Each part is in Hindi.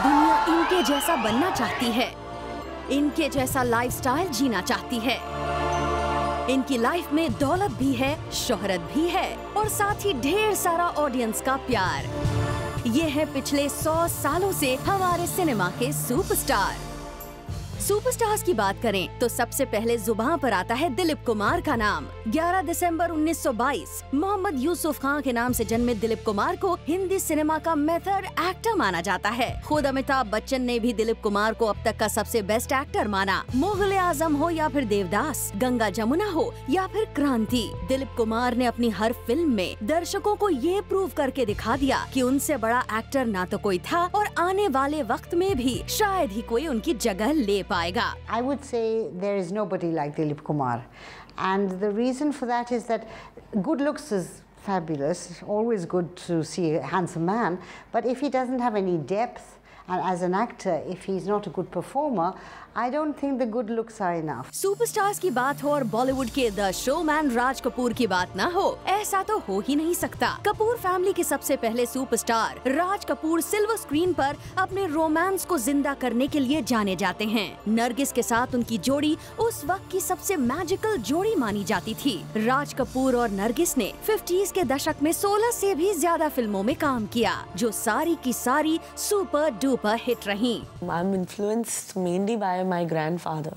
दुनिया इनके जैसा बनना चाहती है, इनके जैसा लाइफस्टाइल जीना चाहती है। इनकी लाइफ में दौलत भी है, शोहरत भी है और साथ ही ढेर सारा ऑडियंस का प्यार। ये है पिछले 100 सालों से हमारे सिनेमा के सुपरस्टार। सुपरस्टार्स की बात करें तो सबसे पहले जुबान पर आता है दिलीप कुमार का नाम। 11 दिसंबर 1922 मोहम्मद यूसुफ खान के नाम से जन्मे दिलीप कुमार को हिंदी सिनेमा का मेथड एक्टर माना जाता है। खुद अमिताभ बच्चन ने भी दिलीप कुमार को अब तक का सबसे बेस्ट एक्टर माना। मुगल आजम हो या फिर देवदास, गंगा जमुना हो या फिर क्रांति, दिलीप कुमार ने अपनी हर फिल्म में दर्शकों को ये प्रूव करके दिखा दिया कि उनसे बड़ा एक्टर ना तो कोई था और आने वाले वक्त में भी शायद ही कोई उनकी जगह ले पाएगा। I would say there is nobody like Dilip Kumar, and the reason for that is that good looks is fabulous. It's always good to see a handsome man, but if he doesn't have any depth, and as an actor, if he's not a good performer, I don't think the good looks are enough. Superstars की बात हो और बॉलीवुड के द शोमैन राज कपूर की बात ना हो, ऐसा तो हो ही नहीं सकता। कपूर फैमिली के सबसे पहले superstar Raj Kapoor silver screen पर अपने रोमांस को जिंदा करने के लिए जाने जाते हैं। नरगिस के साथ उनकी जोड़ी उस वक्त की सबसे मैजिकल जोड़ी मानी जाती थी। राज कपूर और नरगिस ने 50s के दशक में 16 से भी ज्यादा फिल्मों में काम किया, जो सारी की सारी सुपर डुपर हिट रही। I'm influenced mainly by my grandfather,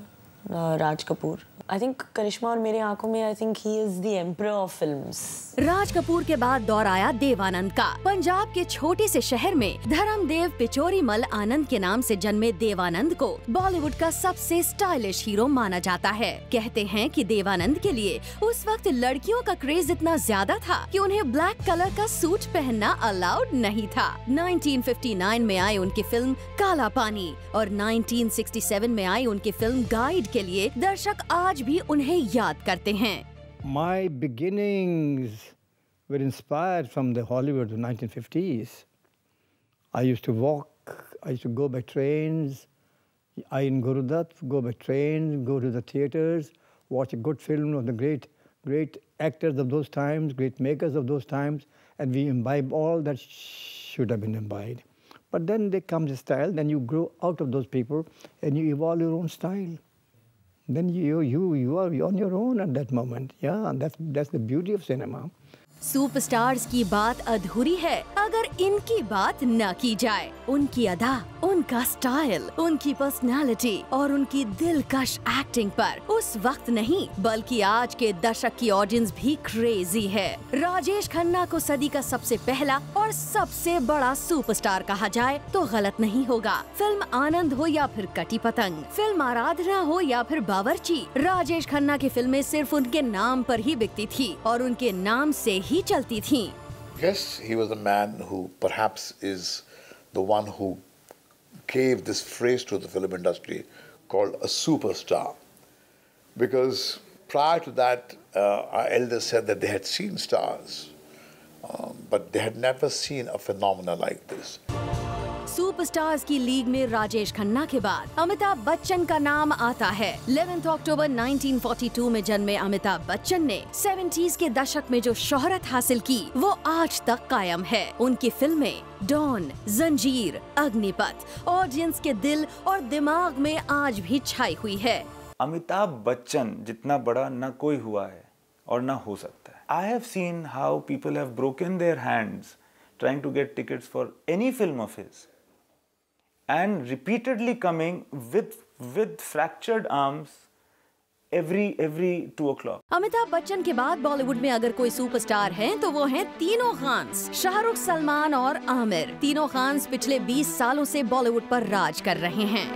Raj Kapoor. I think करिश्मा और मेरे आंखों में I think he is the emperor of films. Raj Kapoor के बाद दौर आया देवानंद का। पंजाब के छोटे से शहर में धर्मदेव पिचोरी मल आनंद के नाम से जन्मे देवानंद को बॉलीवुड का सबसे स्टाइलिश हीरो माना जाता है। कहते हैं कि देवानंद के लिए उस वक्त लड़कियों का क्रेज इतना ज्यादा था कि उन्हें ब्लैक कलर का सूट पहनना अलाउड नहीं था। 1959 में आई उनकी फिल्म काला पानी और 1967 में आई उनकी फिल्म गाइड के लिए दर्शक आज भी उन्हें याद करते हैं। My beginnings were inspired from the Hollywood of the 1950s. I used to walk, I used to go by trains. I in Gurudat go by trains, go to the theaters, watch a good film of the great actors of those times, great makers of those times, and we imbibe all that should have been imbibed. But then there comes a style, then you grow out of those people and you evolve your own style. Then you are on your own at that moment. Yeah, and that's the beauty of cinema. Superstars की बात अधूरी है अगर इनकी बात न की जाए। उनकी अदा, उनका स्टाइल, उनकी पर्सनालिटी और उनकी दिलकश एक्टिंग पर उस वक्त नहीं बल्कि आज के दशक की ऑडियंस भी क्रेजी है। राजेश खन्ना को सदी का सबसे पहला और सबसे बड़ा सुपरस्टार कहा जाए तो गलत नहीं होगा। फिल्म आनंद हो या फिर कटी पतंग, फिल्म आराधना हो या फिर बावर्ची, राजेश खन्ना की फिल्में सिर्फ उनके नाम पर ही बिकती थी और उनके नाम से ही चलती थी। Yes, he was a man who perhaps is the one who gave this phrase to the film industry called a superstar. Because prior to that, our elders said that they had seen stars, but they had never seen a phenomenon like this. Superstars की लीग में राजेश खन्ना के बाद अमिताभ बच्चन का नाम आता है। 11 अक्टूबर 1942 में जन्मे अमिताभ बच्चन ने 70s के दशक में जो शोहरत हासिल की वो आज तक कायम है। उनकी फिल्में डॉन, जंजीर, अग्निपथ ऑडियंस के दिल और दिमाग में आज भी छाई हुई है। अमिताभ बच्चन जितना बड़ा न कोई हुआ है और न हो सकता है। I have seen how people have broken their hands trying to get tickets for any film of his. And repeatedly coming with fractured arms every 2 o'clock. Amitabh Bachchan के बाद बॉलीवुड में अगर कोई सुपरस्टार हैं तो वो हैं तीनों खान्स, शाहरुख, सलमान और आमिर। तीनों खान्स पिछले 20 सालों से बॉलीवुड पर राज कर रहे हैं।